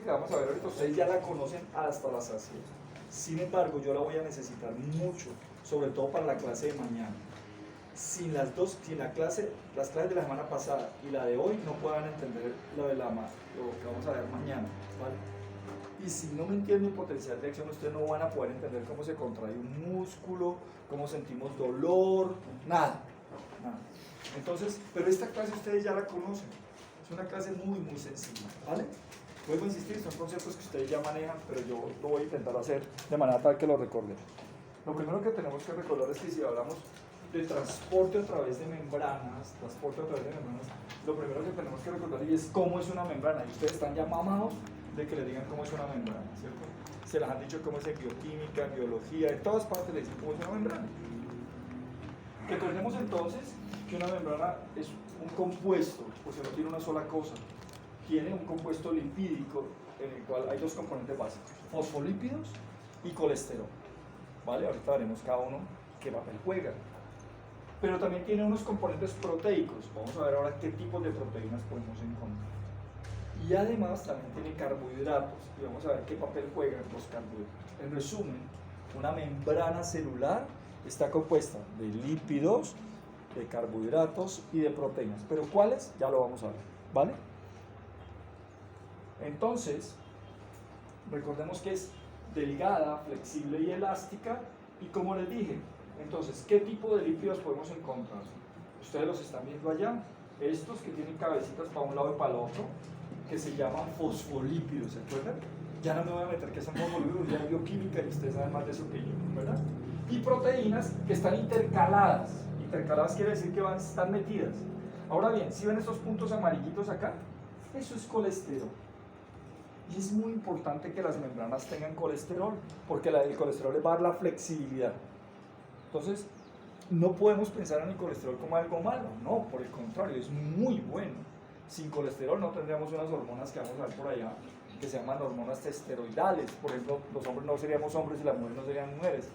que vamos a ver ahorita, ustedes ya la conocen hasta la saciedad. Sin embargo, yo la voy a necesitar mucho, sobre todo para la clase de mañana. Sin las clases de la semana pasada y la de hoy no puedan entender lo que vamos a ver mañana, ¿vale? Y si no me entienden potencial de acción, ustedes no van a poder entender cómo se contrae un músculo, cómo sentimos dolor, nada. Entonces, pero esta clase ustedes ya la conocen, es una clase muy sencilla, ¿vale? Vuelvo a insistir, son conceptos que ustedes ya manejan, pero yo lo voy a intentar hacer de manera tal que lo recuerden. Lo primero que tenemos que recordar es que si hablamos de transporte a través de membranas, lo primero que tenemos que recordar es cómo es una membrana. Y ustedes están ya mamados de que les digan cómo es una membrana, ¿cierto? Se les han dicho cómo es en bioquímica, en biología, en todas partes les dicen cómo es una membrana. Recordemos entonces que una membrana es un compuesto, porque no tiene una sola cosa. Tiene un compuesto lipídico en el cual hay dos componentes básicos, fosfolípidos y colesterol. ¿Vale? Ahorita veremos cada uno qué papel juega. Pero también tiene unos componentes proteicos. Vamos a ver ahora qué tipos de proteínas podemos encontrar. Y además también tiene carbohidratos. Y vamos a ver qué papel juegan los carbohidratos. En resumen, una membrana celular está compuesta de lípidos, de carbohidratos y de proteínas. Pero ¿cuáles? Ya lo vamos a ver. ¿Vale? Entonces, recordemos que es delgada, flexible y elástica. Y como les dije, entonces, ¿qué tipo de lípidos podemos encontrar? Ustedes los están viendo allá, estos que tienen cabecitas para un lado y para el otro, que se llaman fosfolípidos, ¿se acuerdan? Ya no me voy a meter que son fosfolípidos, ya hay bioquímica y ustedes saben más de eso que yo, ¿verdad? Y proteínas que están intercaladas. Intercaladas quiere decir que están metidas. Ahora bien, si ven estos puntos amarillitos acá, eso es colesterol. Y es muy importante que las membranas tengan colesterol, porque el colesterol les va a dar la flexibilidad. Entonces, no podemos pensar en el colesterol como algo malo, no, por el contrario, es muy bueno. Sin colesterol no tendríamos unas hormonas que vamos a ver por allá, que se llaman hormonas esteroidales. Por ejemplo, los hombres no seríamos hombres y las mujeres no serían mujeres,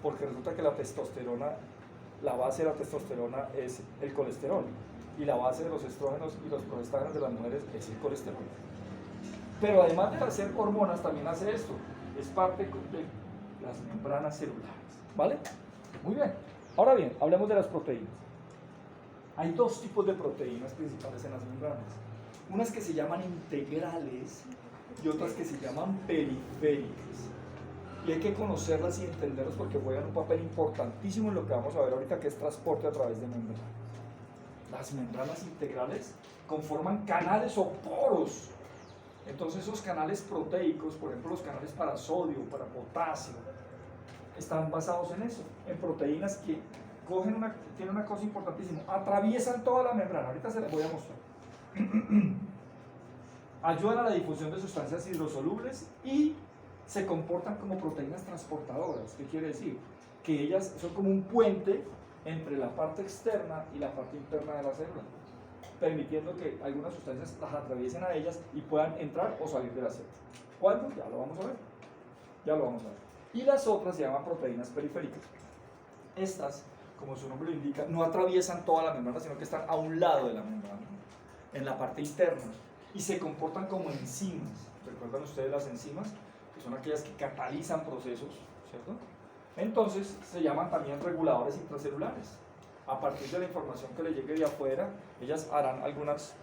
porque resulta que la testosterona, la base de la testosterona es el colesterol, y la base de los estrógenos y los progestágenos de las mujeres es el colesterol. Pero además de hacer hormonas, también hace esto, es parte de las membranas celulares, ¿vale? Muy bien. Ahora bien, hablemos de las proteínas. Hay dos tipos de proteínas principales en las membranas. Unas que se llaman integrales y otras que se llaman periféricas. Y hay que conocerlas y entenderlas porque juegan un papel importantísimo en lo que vamos a ver ahorita, que es transporte a través de membranas. Las membranas integrales conforman canales o poros. Entonces esos canales proteicos, por ejemplo los canales para sodio, para potasio, están basados en eso, en proteínas que tienen una cosa importantísima, atraviesan toda la membrana, ahorita se las voy a mostrar. Ayudan a la difusión de sustancias hidrosolubles y se comportan como proteínas transportadoras. ¿Qué quiere decir? Que ellas son como un puente entre la parte externa y la parte interna de la célula, permitiendo que algunas sustancias las atraviesen a ellas y puedan entrar o salir de la célula. ¿Cuándo? Ya lo vamos a ver. Ya lo vamos a ver. Y las otras se llaman proteínas periféricas. Estas, como su nombre lo indica, no atraviesan toda la membrana, sino que están a un lado de la membrana, en la parte interna, y se comportan como enzimas. ¿Recuerdan ustedes las enzimas? Que son aquellas que catalizan procesos, ¿cierto? Entonces, se llaman también reguladores intracelulares. A partir de la información que le llegue de afuera, ellas harán algunos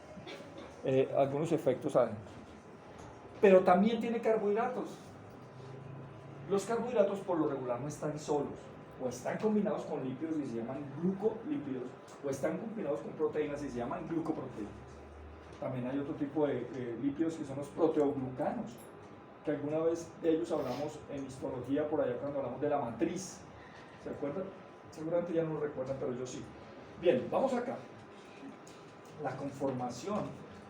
efectos adentro. Pero también tiene carbohidratos. Los carbohidratos por lo regular no están solos, o están combinados con lípidos y se llaman glucolípidos, o están combinados con proteínas y se llaman glucoproteínas. También hay otro tipo de lípidos que son los proteoglucanos, que alguna vez de ellos hablamos en histología por allá cuando hablamos de la matriz. ¿Se acuerdan? Seguramente ya no lo recuerdan, pero yo sí. Bien, vamos acá. La conformación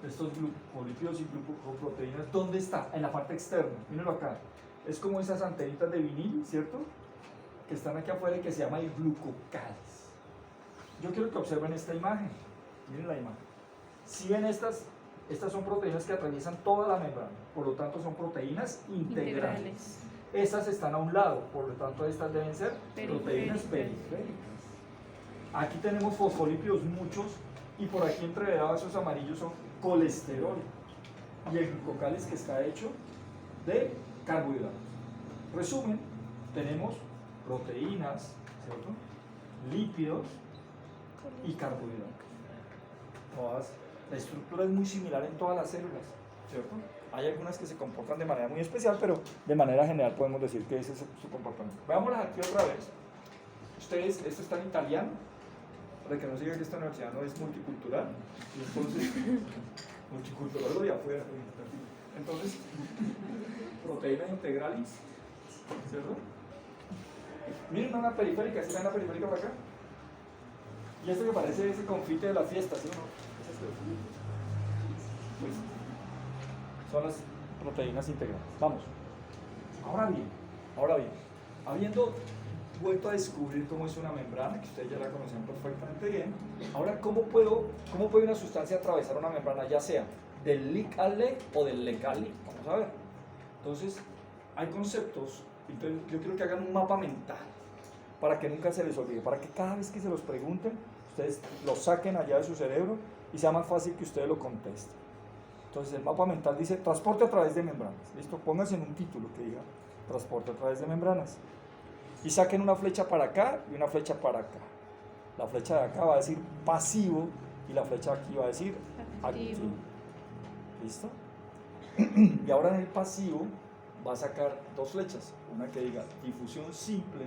de estos glucolípidos y glucoproteínas, ¿dónde está? En la parte externa. Mírenlo acá. Es como esas antenitas de vinil, ¿cierto? Que están aquí afuera y que se llama el glucocáliz. Yo quiero que observen esta imagen. Miren la imagen. Si ven estas son proteínas que atraviesan toda la membrana, por lo tanto son proteínas integrales. Estas están a un lado, por lo tanto estas deben ser proteínas periféricas. Aquí tenemos fosfolípidos muchos y por aquí entreverados esos amarillos son colesterol. y el glucocáliz que está hecho de carbohidratos. Resumen, tenemos proteínas, ¿cierto? Lípidos y carbohidratos. La estructura es muy similar en todas las células, ¿cierto? Hay algunas que se comportan de manera muy especial, pero de manera general podemos decir que ese es su comportamiento. Veámoslas aquí otra vez. Ustedes, esto está en italiano, para que no se diga que esta universidad no es multicultural. Y entonces, multicultural lo de afuera. Entonces, proteínas integrales, ¿cierto? Miren una periférica, ¿esta es la periférica para acá? Y esto que parece ese confite de las fiestas, ¿sí o no? Pues, son las proteínas integrales. Vamos. Ahora bien, habiendo vuelto a descubrir cómo es una membrana, que ustedes ya la conocían perfectamente bien, ahora ¿cómo puede una sustancia atravesar una membrana, ya sea del LIC al LEC o del LEC al LIC? Vamos a ver. Entonces, hay conceptos, entonces yo quiero que hagan un mapa mental, para que nunca se les olvide, para que cada vez que se los pregunten, ustedes lo saquen allá de su cerebro y sea más fácil que ustedes lo contesten. Entonces el mapa mental dice transporte a través de membranas. Listo, pónganse en un título que diga transporte a través de membranas. Y saquen una flecha para acá y una flecha para acá. La flecha de acá va a decir pasivo y la flecha de aquí va a decir activo. ¿Listo? Y ahora en el pasivo va a sacar dos flechas. Una que diga difusión simple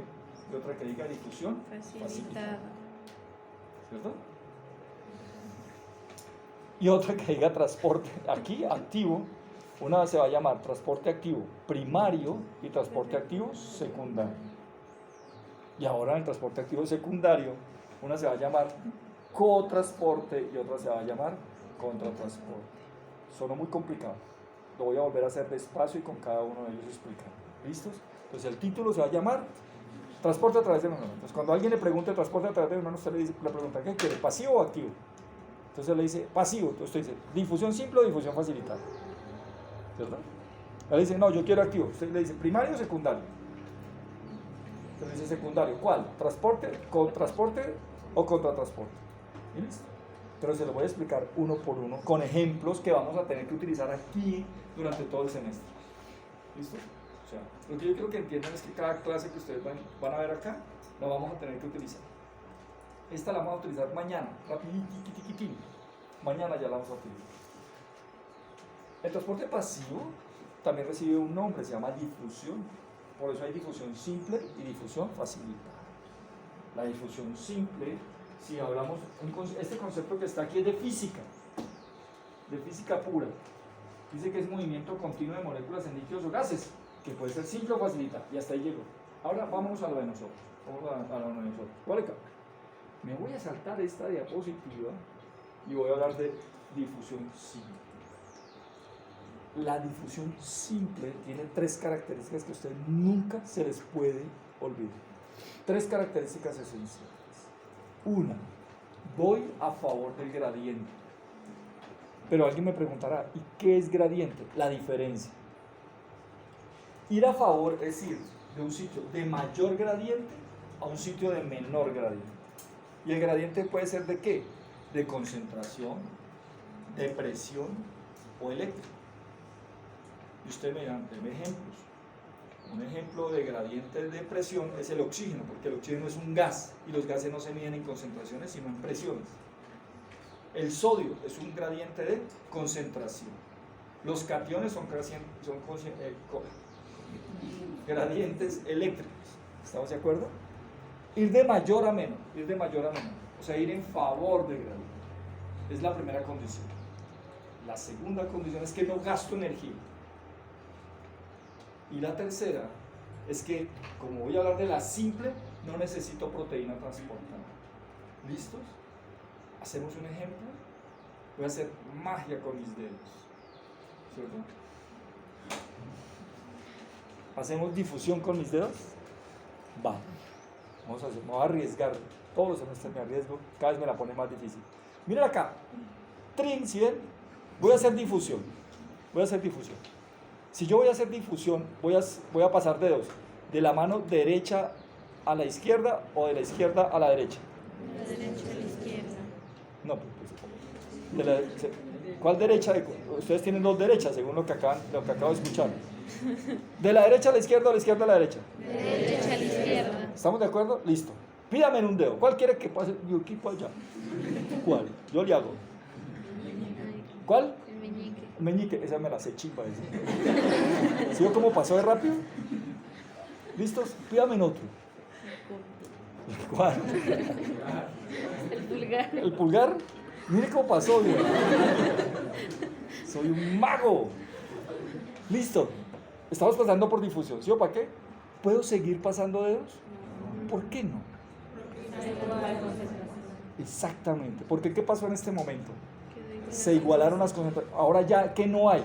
y otra que diga difusión facilitada. ¿Cierto? Y otra que diga transporte, aquí activo, una se va a llamar transporte activo primario y transporte activo secundario. Y ahora en el transporte activo secundario, una se va a llamar cotransporte y otra se va a llamar contratransporte. Sonó muy complicado, lo voy a volver a hacer despacio y con cada uno de ellos explicar. ¿Listos? Entonces el título se va a llamar transporte a través de membranas. Entonces cuando alguien le pregunte transporte a través de membranas, usted le pregunta, ¿qué quiere? ¿Pasivo o activo? Entonces le dice pasivo, entonces usted dice difusión simple o difusión facilitada, ¿cierto? Él dice no, yo quiero activo. Usted le dice primario o secundario. Entonces dice secundario, ¿cuál? ¿Transporte, con transporte o contratransporte? ¿Y listo? Pero se lo voy a explicar uno por uno con ejemplos que vamos a tener que utilizar aquí durante todo el semestre. ¿Listo? O sea, lo que yo quiero que entiendan es que cada clase que ustedes van a ver acá, la vamos a tener que utilizar. Esta la vamos a utilizar mañana, rapidito, mañana ya la vamos a utilizar. El transporte pasivo también recibe un nombre, se llama difusión. Por eso hay difusión simple y difusión facilitada. La difusión simple, si hablamos, este concepto que está aquí es de física pura. Dice que es movimiento continuo de moléculas en líquidos o gases, que puede ser simple o facilitada, y hasta ahí llegó. Ahora vámonos a lo de nosotros. Vamos a lo de nosotros. ¿Cuál es acá? Me voy a saltar esta diapositiva y voy a hablar de difusión simple. La difusión simple tiene tres características que a ustedes nunca se les puede olvidar. Tres características esenciales. Una, voy a favor del gradiente. Pero alguien me preguntará, ¿y qué es gradiente? La diferencia. Ir a favor es ir de un sitio de mayor gradiente a un sitio de menor gradiente. ¿Y el gradiente puede ser de qué? De concentración, de presión o eléctrica. Y ustedes me dirán, denme ejemplos. Un ejemplo de gradiente de presión es el oxígeno, porque el oxígeno es un gas y los gases no se miden en concentraciones sino en presiones. El sodio es un gradiente de concentración. Los cationes son gradientes eléctricos. ¿Estamos de acuerdo? Ir de mayor a menor, o sea, ir en favor del gradiente. Es la primera condición. La segunda condición es que no gasto energía. Y la tercera es que, como voy a hablar de la simple, no necesito proteína transportada. ¿Listos? Hacemos un ejemplo. Voy a hacer magia con mis dedos. ¿Cierto? ¿Hacemos difusión con mis dedos? Va. Vamos a hacer, me voy a arriesgar. Todos los semestres me arriesgo, cada vez me la pone más difícil. Miren acá. Trin, ¿sí ven? Voy a hacer difusión. Si yo voy a hacer difusión, voy a pasar dedos de la mano derecha a la izquierda o de la izquierda a la derecha. De la derecha a la izquierda. No, pues ¿Cuál derecha? Ustedes tienen dos derechas, según lo que acabo de escuchar. ¿De la derecha a la izquierda o de la izquierda a la derecha? De derecha a la izquierda. ¿Estamos de acuerdo? Listo. Pídame en un dedo. ¿Cuál quiere que pase? Yo aquí para allá. ¿Cuál? Yo le hago. ¿Cuál? El meñique. El meñique. Esa me la sé chimba. ¿Sí vio cómo pasó de rápido? ¿Listos? Pídame en otro. ¿Cuál? El pulgar. ¿El pulgar? Mire cómo pasó. Bien. Soy un mago. Listo. Estamos pasando por difusión. ¿Sí o para qué? ¿Puedo seguir pasando dedos? ¿Por qué no? Exactamente. Porque ¿qué pasó en este momento? Se igualaron las concentraciones. Ahora ya, ¿qué no hay?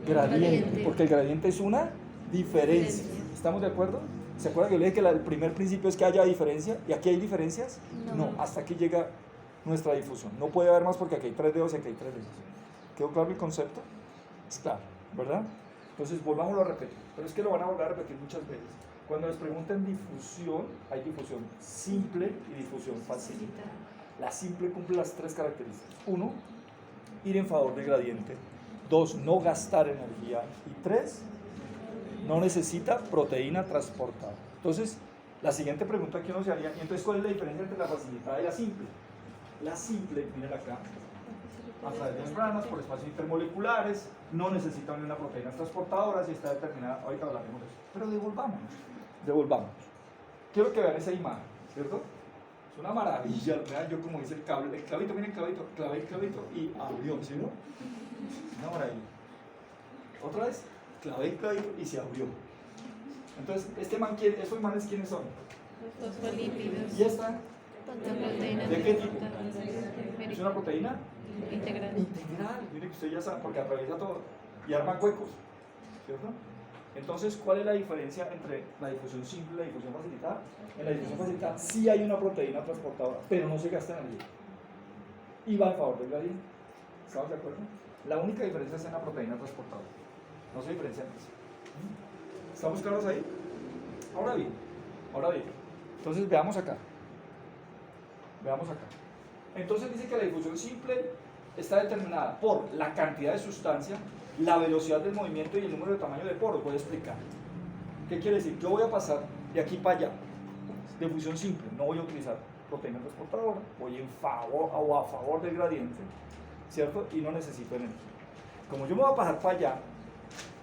Gradiente. Porque el gradiente es una diferencia. ¿Estamos de acuerdo? ¿Se acuerdan que yo le dije que el primer principio es que haya diferencia? ¿Y aquí hay diferencias? No, hasta aquí llega nuestra difusión. No puede haber más porque aquí hay 3 dedos y aquí hay 3 dedos. ¿Quedó claro el concepto? Es claro, ¿verdad? Entonces volvámoslo a repetir. Pero es que lo van a volver a repetir muchas veces. Cuando les pregunten difusión, hay difusión simple y difusión facilitada. La simple cumple las 3 características. 1, ir en favor del gradiente. 2, no gastar energía. Y 3, no necesita proteína transportada. Entonces, la siguiente pregunta que uno se haría, ¿y entonces cuál es la diferencia entre la facilitada y la simple? La simple, miren acá, a través de membranas, por espacios intermoleculares, no necesita una proteína transportadora, si está determinada, ahorita hablaremos de eso. Pero devolvamos. Quiero que vean esa imagen, ¿cierto? Es una maravilla, vean yo como dice el clavito, miren clavé el clavito y abrió, ¿sí no? Una maravilla. Otra vez, clavé el clavito y se abrió. Entonces, ¿estos imanes quiénes son? Los fosfolípidos. ¿Y esta? Proteína. ¿De qué tipo? ¿Es una proteína? Integral. Integral, mire que usted ya sabe, porque atraviesa todo y arma huecos, ¿cierto? Entonces, ¿cuál es la diferencia entre la difusión simple y la difusión facilitada? En la difusión facilitada sí hay una proteína transportadora, pero no se gasta energía y va a favor del gradiente. ¿Estamos de acuerdo? La única diferencia es en la proteína transportadora, no se diferencia en eso. ¿Estamos claros ahí? Ahora bien, entonces veamos acá. Entonces dice que la difusión simple está determinada por la cantidad de sustancia, la velocidad del movimiento y el número de tamaño de poros. Voy a explicar. ¿Qué quiere decir? Yo voy a pasar de aquí para allá. Difusión simple, no voy a utilizar proteína transportadora, voy en favor o a favor del gradiente, ¿cierto? Y no necesito energía. Como yo me voy a pasar para allá,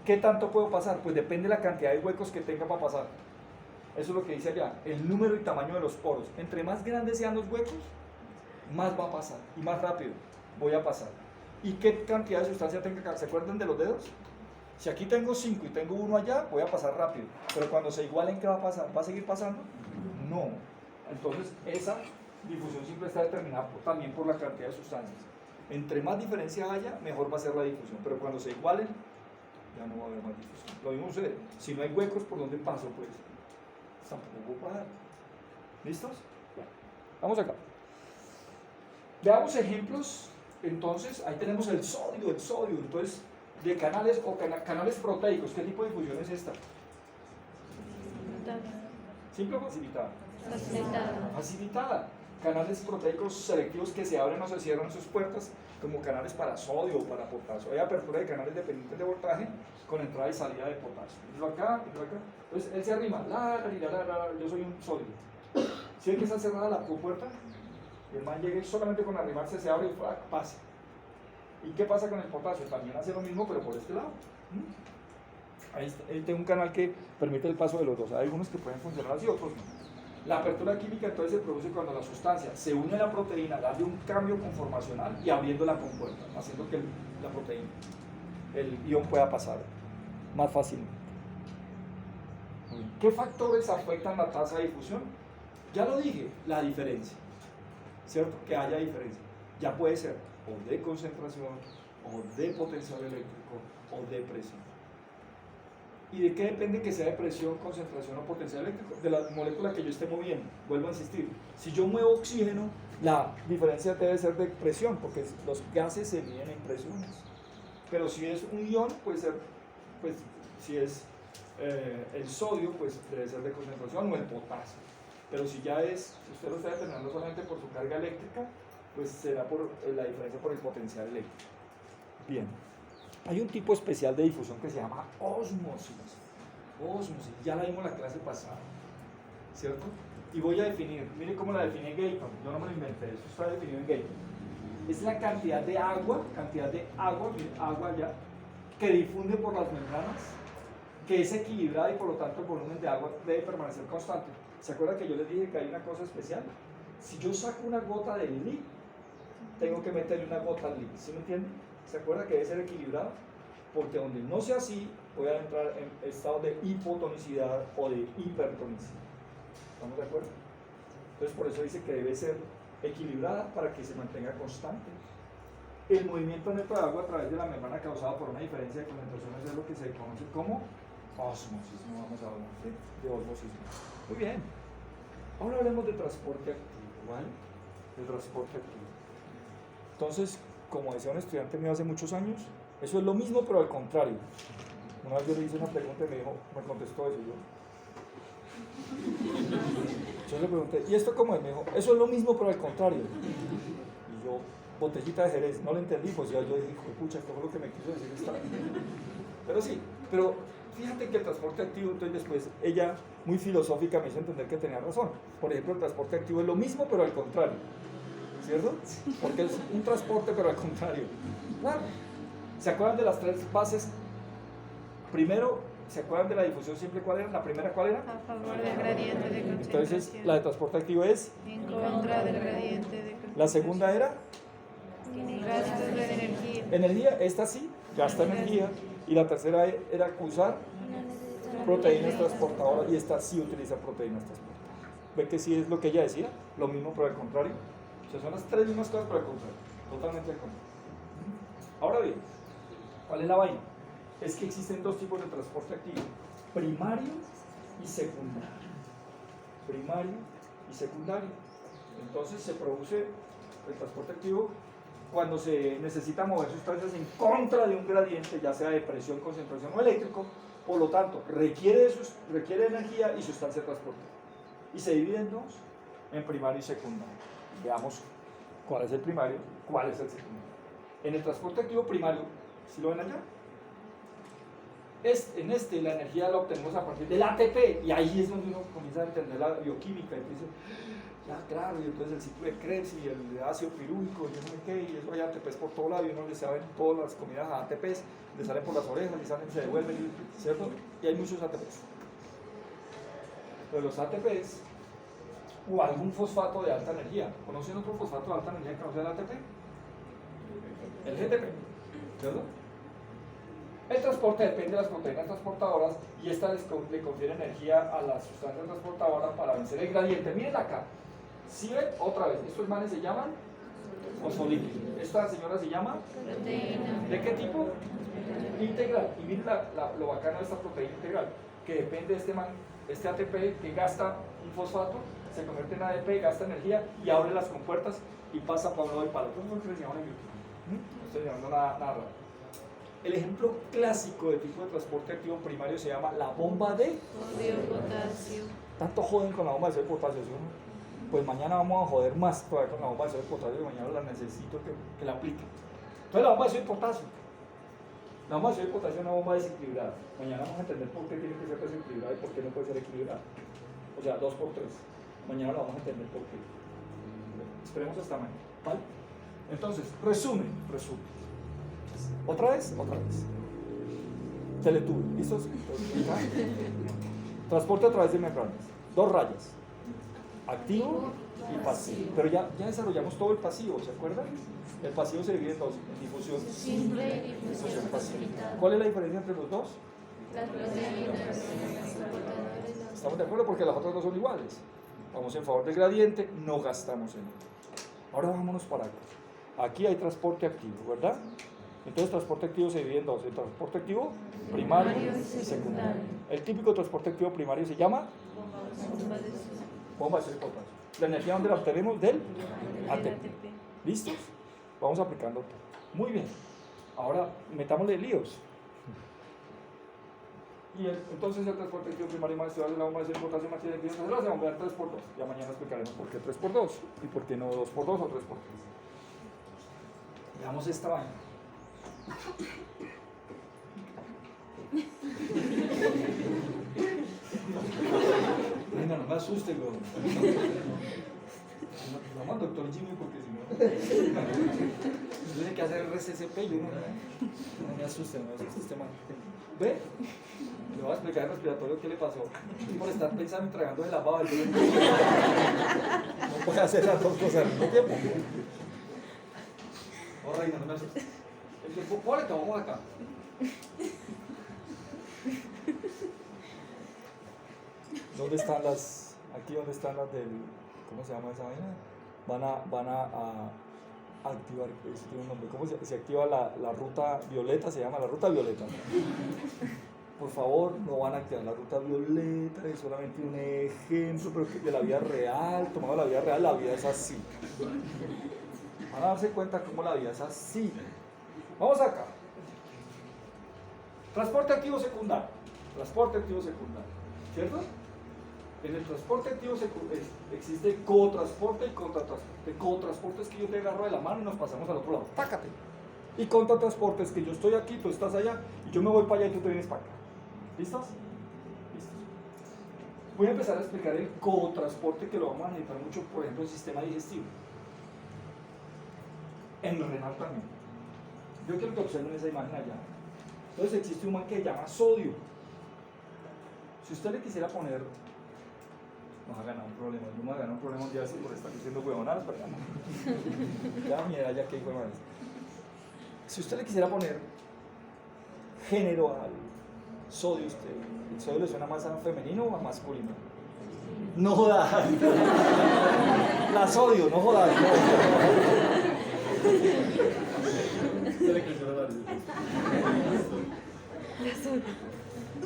¿qué tanto puedo pasar? Pues depende de la cantidad de huecos que tenga para pasar. Eso es lo que dice allá, el número y tamaño de los poros. Entre más grandes sean los huecos, más va a pasar y más rápido voy a pasar. ¿Y qué cantidad de sustancia tengo acá? ¿Se acuerdan de los dedos? Si aquí tengo 5 y tengo 1 allá, voy a pasar rápido. Pero cuando se igualen, ¿qué va a pasar? ¿Va a seguir pasando? No. Entonces, esa difusión simple está determinada también por la cantidad de sustancias. Entre más diferencia haya, mejor va a ser la difusión. Pero cuando se igualen, ya no va a haber más difusión. Lo mismo sucede. Si no hay huecos, ¿por dónde paso? Pues tampoco va a dar. ¿Listos? Vamos acá. Veamos ejemplos. Entonces, ahí tenemos el sodio. Entonces, de canales o canales proteicos. ¿Qué tipo de difusión es esta? ¿Simple o facilitada? Facilitada. Canales proteicos selectivos que se abren o se cierran sus puertas, como canales para sodio o para potasio. Hay apertura de canales dependientes de voltaje con entrada y salida de potasio. Entro acá. Entonces él se arrima, yo soy un sodio. Si ve que está cerrada la puerta, el man llega y solamente con arrimarse se abre y pasa. ¿Y qué pasa con el potasio? También hace lo mismo, pero por este lado. Ahí tengo un canal que permite el paso de los dos. Hay algunos que pueden funcionar así, otros no. La apertura química entonces se produce cuando la sustancia se une a la proteína, darle un cambio conformacional y abriendo la compuerta, haciendo que la proteína, el ion pueda pasar más fácilmente. ¿Qué factores afectan la tasa de difusión? Ya lo dije, la diferencia, ¿cierto? Que haya diferencia. Ya puede ser o de concentración, o de potencial eléctrico, o de presión. ¿Y de qué depende que sea de presión, concentración o potencial eléctrico? De la molécula que yo esté moviendo. Vuelvo a insistir. Si yo muevo oxígeno, la diferencia debe ser de presión, porque los gases se miden en presiones. Pero si es un ion, puede ser, pues, si es el sodio, pues debe ser de concentración, o el potasio. Pero si ya es, usted lo está determinando solamente por su carga eléctrica, pues será por la diferencia por el potencial eléctrico. Bien, hay un tipo especial de difusión que se llama ósmosis. Ósmosis, ya la vimos la clase pasada, ¿cierto? Y voy a definir, mire cómo la define Gayton, yo no me lo inventé, eso está definido en Gayton. Es la cantidad de agua, mire, agua ya, que difunde por las membranas, que es equilibrada y por lo tanto el volumen de agua debe permanecer constante. ¿Se acuerdan que yo les dije que hay una cosa especial? Si yo saco una gota de Li, tengo que meterle una gota al Li, ¿sí me entienden? ¿Se acuerdan que debe ser equilibrado? Porque donde no sea así, voy a entrar en estado de hipotonicidad o de hipertonicidad. ¿Estamos de acuerdo? Entonces por eso dice que debe ser equilibrada para que se mantenga constante. El movimiento neto de agua a través de la membrana causado por una diferencia de concentraciones es lo que se conoce como ósmosis. No vamos a hablar de ósmosis. Muy bien. Ahora hablemos de transporte activo, ¿vale? De transporte activo. Entonces, como decía un estudiante mío hace muchos años, eso es lo mismo pero al contrario. Una vez yo le hice una pregunta y me contestó eso. Yo le pregunté, ¿y esto cómo es? Me dijo, eso es lo mismo pero al contrario. Y yo, botellita de Jerez, no lo entendí, pues ya yo dije, pucha, esto fue lo que me quiso decir esta. Pero sí, pero fíjate que el transporte activo, entonces después ella muy filosófica me hizo entender que tenía razón. Por ejemplo, el transporte activo es lo mismo pero al contrario, ¿cierto? Porque es un transporte pero al contrario. Claro. ¿Se acuerdan de las tres bases? Primero, ¿se acuerdan de la difusión simple? ¿Cuál era? ¿La primera cuál era? A favor del gradiente de concentración. Entonces, la de transporte activo es. En contra del gradiente de concentración. La segunda era. Gastos de energía. Energía, esta sí, gasta energía. Y la tercera era usar proteínas transportadoras, y esta sí utiliza proteínas transportadoras. ¿Ve que sí es lo que ella decía? Lo mismo pero al contrario. O sea, son las tres mismas cosas pero al contrario. Totalmente al contrario. Ahora bien, ¿cuál es la vaina? Es que existen dos tipos de transporte activo: primario y secundario. Primario y secundario. Entonces se produce el transporte activo cuando se necesita mover sustancias en contra de un gradiente, ya sea de presión, concentración o eléctrico. Por lo tanto, requiere energía y sustancia de transporte. Y se divide en dos, en primario y secundario. Veamos cuál es el primario, cuál es el secundario. En el transporte activo primario, ¿sí lo ven allá? En la energía la obtenemos a partir del ATP, y ahí es donde uno comienza a entender la bioquímica y dice, ya claro, y entonces el ciclo de Krebs y el ácido pirúvico y yo no sé qué, y eso hay ATPs por todo lado, y uno le sabe todas las comidas a ATPs, le salen por las orejas, le salen, se devuelven, ¿cierto? Y hay muchos ATPs. Pero los ATPs, o algún fosfato de alta energía, ¿conocen otro fosfato de alta energía que no sea el ATP? El GTP, ¿cierto? El transporte depende de las proteínas transportadoras, y esta le confiere energía a las sustancias transportadoras para vencer el gradiente. Miren acá, ¿sí ven? Otra vez, estos manes se llaman fosfolípidos. Esta señora se llama Proteína. ¿de qué tipo? Integral. Y miren lo bacano de esta proteína integral, que depende de este ATP que gasta un fosfato, se convierte en ADP, gasta energía y abre las compuertas y pasa para un lado y para el otro. Eso es lo que se llama en bioquímica. No estoy llamando nada raro. El ejemplo clásico de tipo de transporte activo primario se llama la bomba de Sodio, potasio. tanto joden con la bomba de sodio y potasio, ¿sí? Pues mañana vamos a joder más todavía con la bomba de sodio y potasio, que mañana la necesito que la aplique. Entonces la bomba de sodio y potasio. La bomba de sodio y potasio es una bomba desequilibrada. Mañana vamos a entender por qué tiene que ser desequilibrada y por qué no puede ser equilibrada. O sea, 2 por 3. Mañana lo vamos a entender por qué. Esperemos hasta mañana, ¿vale? Entonces, resumen. Otra vez. Teletubo, ¿listos? Transporte a través de membranas. 2 rayas. Activo y pasivo. Pero ya desarrollamos todo el pasivo, ¿se acuerdan? El pasivo se divide en dos: en difusión Simple y difusión facilitada. ¿Cuál es la diferencia entre los dos? Las proteínas. ¿Estamos de acuerdo? Porque las otras dos son iguales. Vamos en favor del gradiente, no gastamos energía. Ahora vámonos para acá. Aquí hay transporte activo, ¿verdad? Entonces, transporte activo se divide en dos: el transporte activo primario y secundario. El típico transporte activo primario se llama bomba de sodio y potasio. La energía, ¿dónde la obtenemos? Del ATP. ¿Listos? Vamos aplicando todo. Muy bien. Ahora, metámosle líos. Entonces, el transporte activo primario más estudiado de la bomba de sodio y potasio más tiene que ser 3 por 2. Ya mañana explicaremos por qué 3 por 2 y por qué no 2 por 2 o 3 por 3. Veamos esta vaina. Venga, no me asuste, güey. Vamos al doctor Jimmy porque si no. Yo tiene que hacer RCCP y yo no me asuste este man. ¿Ve? Le voy a explicar el respiratorio qué le pasó. Por estar pensando y tragando de la baba. No puede hacer las dos cosas al mismo tiempo. Oh, reina, no me asustes. El tiempo, por acá, vamos acá. ¿Dónde están las? Aquí donde están las del. ¿Cómo se llama esa vaina? Van a activar, eso tiene un nombre. ¿Cómo se activa la ruta violeta? Se llama la ruta violeta. Por favor, no van a activar la ruta violeta, es solamente un ejemplo, pero de la vida real, tomado la vida real, la vida es así. Van a darse cuenta cómo la vida es así. Vamos acá. Transporte activo secundario. Transporte activo secundario. ¿Cierto? En el transporte activo existe cotransporte y contratransporte. Cotransporte es que yo te agarro de la mano y nos pasamos al otro lado. ¡Pácate! Y contratransporte es que yo estoy aquí, tú estás allá, y yo me voy para allá y tú te vienes para acá. ¿Listos? Listos. Voy a empezar a explicar el cotransporte que lo vamos a necesitar mucho, por ejemplo, en el sistema digestivo. En renal también. Yo quiero que observen esa imagen allá. Entonces existe un man que se llama sodio. Si usted le quisiera poner, nos ha ganado un problema, no me ha ganado un problema un día así por estar diciendo huevonadas, pero ya no. Ya mira, ya que hay huevonadas. Si usted le quisiera poner género al sodio, ¿el sodio le suena más a femenino o a masculino? No jodas. La sodio, no jodas. No.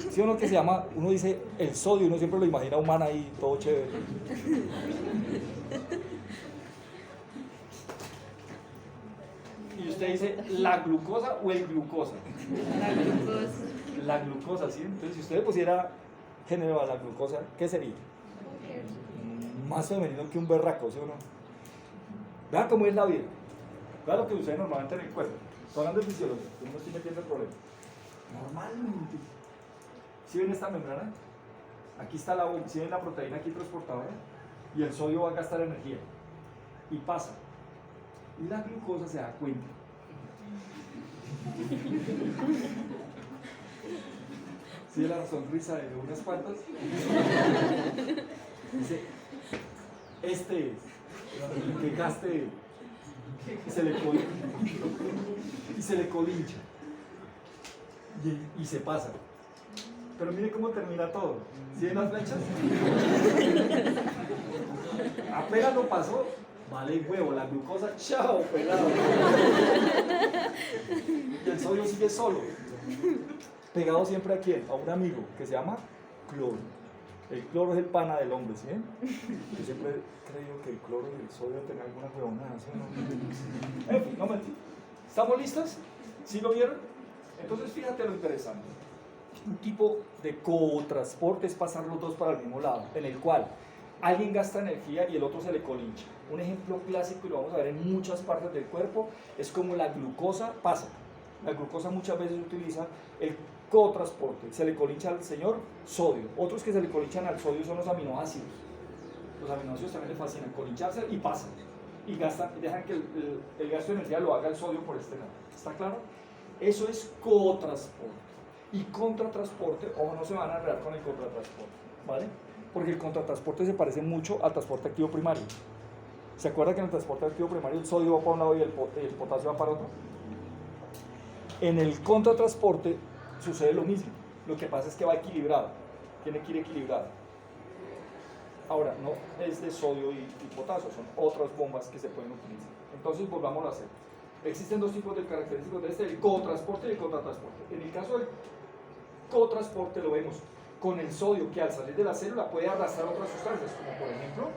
¿Sí o no que se llama? Uno dice el sodio, uno siempre lo imagina humana ahí, todo chévere. Y usted dice la glucosa o el glucosa. La glucosa. La glucosa, ¿sí? Entonces, si usted le pusiera género a la glucosa, ¿qué sería? Más femenino que un berraco, ¿sí o no? Vean cómo es la vida. Vean lo que sucede normalmente en el cuerpo. Estoy hablando de fisiología, yo no estoy metiendo el problema. Normalmente, ¿sí ven esta membrana? Aquí está la ¿sí ven la proteína aquí transportadora? Y el sodio va a gastar energía. Y pasa. Y la glucosa se da cuenta. ¿Sí la sonrisa de unas cuantas? Dice, este es el que gaste y se le colincha y se pasa. Pero mire cómo termina todo. ¿Sí ven las flechas? Apenas lo pasó, vale huevo, la glucosa, chao, pelado. Y el sodio sigue solo. Pegado siempre a quién? A un amigo que se llama cloro. El cloro es el pana del hombre, ¿sí? Yo siempre he creído que el cloro y el sodio tienen alguna huevonada, ¿sí? ¿No? En fin, no mentí. ¿Estamos listos? ¿Sí lo vieron? Entonces fíjate lo interesante. Un tipo de cotransporte es pasar los dos para el mismo lado, en el cual alguien gasta energía y el otro se le colincha. Un ejemplo clásico, y lo vamos a ver en muchas partes del cuerpo, es como la glucosa pasa. La glucosa muchas veces utiliza el cotransporte, se le colincha al señor sodio. Otros que se le colinchan al sodio son los aminoácidos. Los aminoácidos también le fascinan colincharse y pasan. Y dejan que el gasto de energía lo haga el sodio por este lado. ¿Está claro? Eso es cotransporte. Y contratransporte, ojo, no se van a enredar con el contratransporte, ¿vale? Porque el contratransporte se parece mucho al transporte activo primario. ¿Se acuerda que en el transporte activo primario el sodio va para un lado y el potasio va para otro? En el contratransporte sucede lo mismo. Lo que pasa es que va equilibrado. Tiene que ir equilibrado. Ahora, no es de sodio y potasio, son otras bombas que se pueden utilizar. Entonces, volvamos a hacer. Existen dos tipos de características de este, el cotransporte y el contratransporte. En el caso del cotransporte lo vemos con el sodio que al salir de la célula puede arrastrar otras sustancias, como por ejemplo,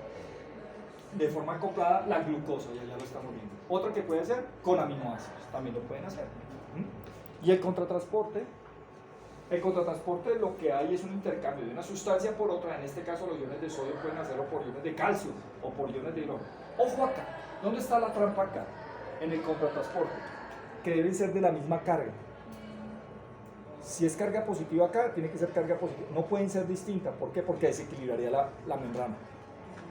de forma acoplada la glucosa, ya lo estamos viendo. Otra que puede ser con aminoácidos, también lo pueden hacer. Y el contratransporte lo que hay es un intercambio de una sustancia por otra, en este caso los iones de sodio pueden hacerlo por iones de calcio o por iones de hidrógeno. Ojo acá, ¿dónde está la trampa acá? en el contratransporte, que deben ser de la misma carga. Si es carga positiva acá, tiene que ser carga positiva. No pueden ser distintas. ¿Por qué? Porque desequilibraría la membrana.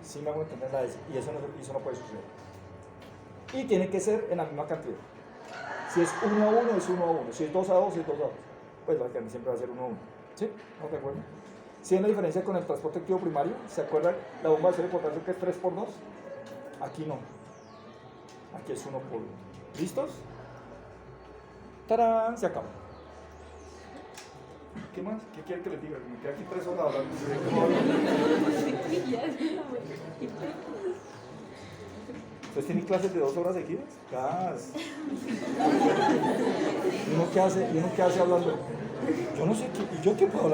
¿Sí me hago entender? Y eso no puede suceder. Y tiene que ser en la misma cantidad. Si es 1 a 1, es 1 a 1. Si es 2 a 2, es 2 a 2. Pues siempre va a ser 1 a 1. ¿Sí? ¿No te acuerdas? ¿Sí ven la diferencia con el transporte activo primario? ¿Se acuerdan la bomba de cero potasio que es 3 por 2? Aquí no. Aquí es 1 por 1. ¿Listos? ¡Tarán! Se acabó. ¿Qué más? ¿Qué quieren que les diga? Me quedé aquí 3 horas hablando. ¿Ustedes tienen clases de 2 horas seguidas? ¡Gas! ¿Y uno qué hace hablando? Yo no sé qué, ¿y yo qué puedo hablar?